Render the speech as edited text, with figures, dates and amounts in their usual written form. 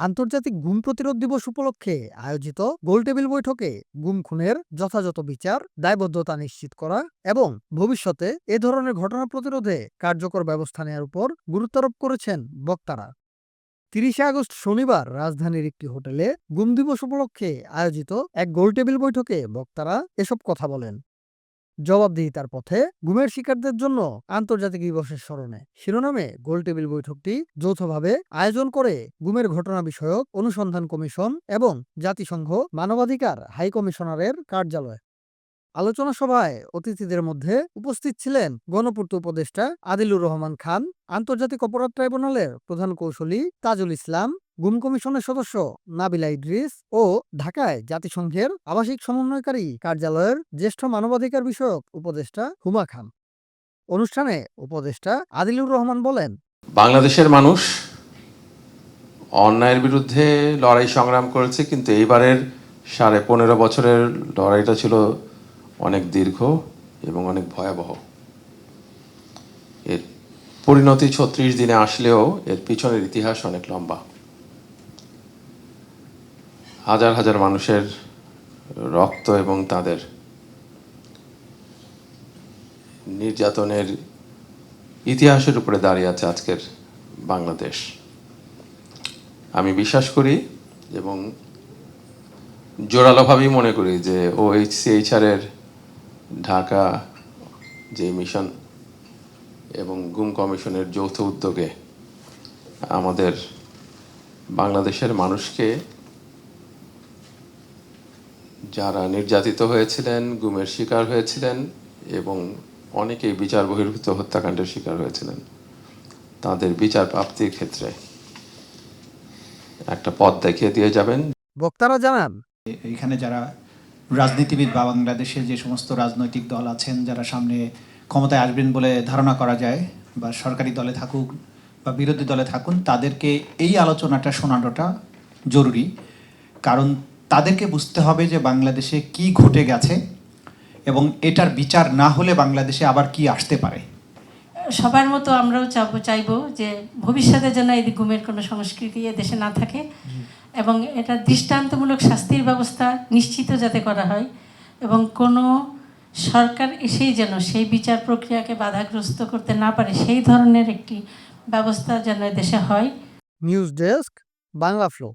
আন্তর্জাতিক গুম প্রতিরোধ দিবস উপলক্ষে আয়োজিত গোলটেবিল বৈঠকে গুম খুনের যথাযথ বিচার, দায়বদ্ধতা নিশ্চিত করা এবং ভবিষ্যতে এ ধরনের ঘটনা প্রতিরোধে কার্যকর ব্যবস্থা নেওয়ার উপর গুরুত্বারোপ করেছেন বক্তারা। ৩০শে আগস্ট শনিবার রাজধানীর একটি হোটেলে গুম দিবস উপলক্ষে আয়োজিত এক গোলটেবিল বৈঠকে বক্তারা এসব কথা বলেন। জবাবদিহিতার পথে গুমের শিকারদের জন্য আন্তর্জাতিক দিবসের স্মরণে শিরোনামে গোলটেবিল বৈঠকটি যৌথভাবে আয়োজন করে গুমের ঘটনা বিষয়ক অনুসন্ধান কমিশন এবং জাতিসংঘ মানবাধিকার হাই কমিশনারের কার্যালয়। আলোচনা সভায় অতিথিদের মধ্যে উপস্থিত ছিলেন গণপূর্ত উপদেষ্টা আদিলুর রহমান খান, আন্তর্জাতিক অপরাধ ট্রাইব্যুনালের প্রধান কৌঁসুলি তাজুল ইসলাম, গুম কমিশনের সদস্য নাবিলা ইদ্রিস ও ঢাকায় জাতিসংঘের আবাসিক সমন্বয়কারী কার্যালয়ের জ্যেষ্ঠ মানবাধিকার বিষয়ক উপদেষ্টা হুমা খান। অনুষ্ঠানে উপদেষ্টা আদিলুর রহমান বলেন, বাংলাদেশের মানুষ অন্যায়ের বিরুদ্ধে লড়াই সংগ্রাম করেছে, কিন্তু এইবারের 15.5 বছরের লড়াইটা ছিল অনেক দীর্ঘ এবং অনেক ভয়াবহ। এর পরিণতি 36 দিনে আসলেও এর পিছনের ইতিহাস অনেক লম্বা। হাজার হাজার মানুষের রক্ত এবং তাদের নির্যাতনের ইতিহাসের উপরে দাঁড়িয়ে আছে আজকের বাংলাদেশ। আমি বিশ্বাস করি এবং জোরালোভাবেই মনে করি যে OHCHR এর ঢাকা যে মিশন এবং গুম কমিশনের যৌথ উদ্যোগে আমাদের বাংলাদেশের মানুষকে, যারা নির্যাতিত হয়েছিলেন, গুমের শিকার হয়েছিলেন এবং অনেকেই বিচার বহির্ভূত হত্যাকাণ্ডের শিকার হয়েছিলেন, তাদের বিচার প্রাপ্তির ক্ষেত্রে একটা পথ দেখিয়ে দিয়ে যাবেন। বক্তারা জানান, এখানে যারা রাজনীতিবিদ বা বাংলাদেশের যে সমস্ত রাজনৈতিক দল আছেন, যারা সামনে ক্ষমতায় আসবেন বলে ধারণা করা যায়, বা সরকারি দলে থাকুক বা বিরোধী দলে থাকুন, তাদেরকে এই আলোচনাটা শোনানোটা জরুরি। কারণ তাদেরকে বুঝতে হবে যে বাংলাদেশে কি ঘটে গেছে এবং এটার বিচার না হলে বাংলাদেশে আবার কি আসতে পারে। সবার মতো আমরাও চাইবো যে ভবিষ্যতে যেন এই গুমের কোনো সংস্কৃতি দেশে না থাকে এবং এটা দৃষ্টান্তমূলক শাস্তির ব্যবস্থা নিশ্চিত যাতে করা হয় এবং কোনো সরকার এসেই যেন সেই বিচার প্রক্রিয়াকে বাধাগ্রস্ত করতে না পারে, সেই ধরনের একটি ব্যবস্থা যেন দেশে হয়। News desk, Bangla flow.